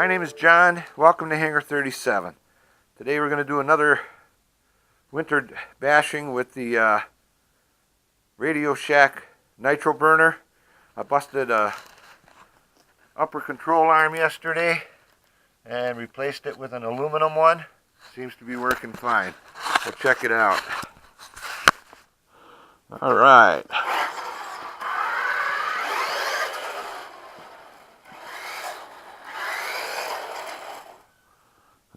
My name is John. Welcome to Hangar 37. Today we're going to do another winter bashing with the Radio Shack Nitro burner. I busted a upper control arm yesterday and replaced it with an aluminum one. Seems to be working fine. So check it out. All right.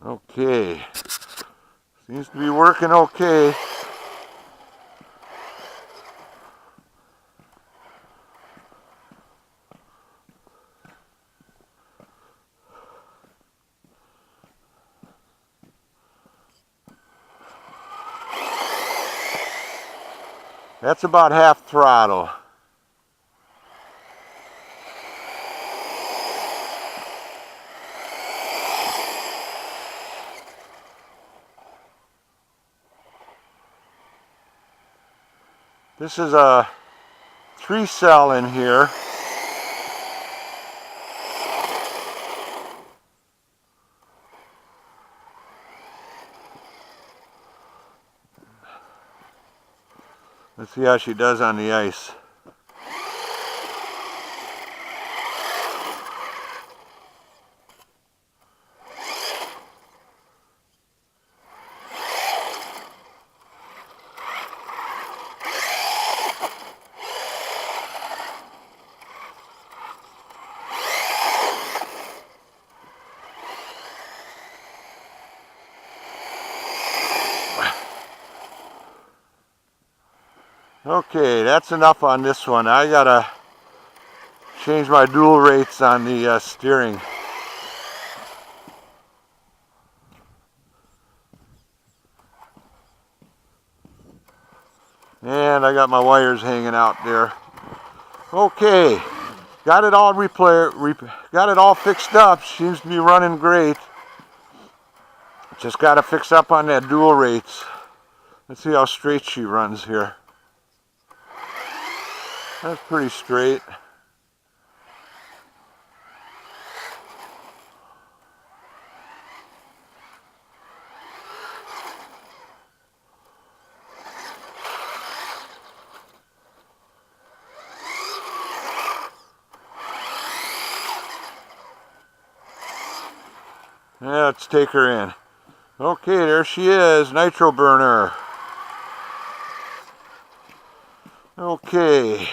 Okay. Seems to be working okay. That's about half throttle. This is a 3-cell in here. Let's see how she does on the ice. Okay, that's enough on this one. I gotta change my dual rates on the steering. And I got my wires hanging out there. Okay, got it all got it all fixed up. Seems to be running great. Just gotta fix up on that dual rates. Let's see how straight she runs here. That's pretty straight. Yeah, let's take her in. Okay, there she is, Nitro burner. Okay.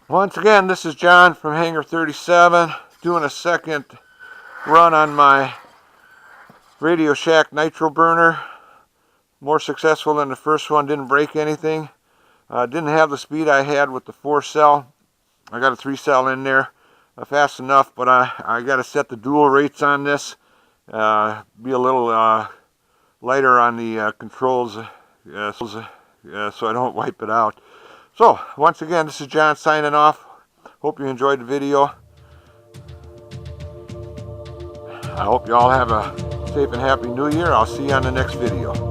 Once again, this is John from Hangar 37, doing a second run on my Radio Shack Nitro burner. More successful than the first one, didn't break anything. Didn't have the speed I had with the 4-cell. I got a 3-cell in there fast enough, but I got to set the dual rates on this. Be a little lighter on the controls so I don't wipe it out. So, once again, this is John signing off. Hope you enjoyed the video. I hope you all have a safe and happy New Year. I'll see you on the next video.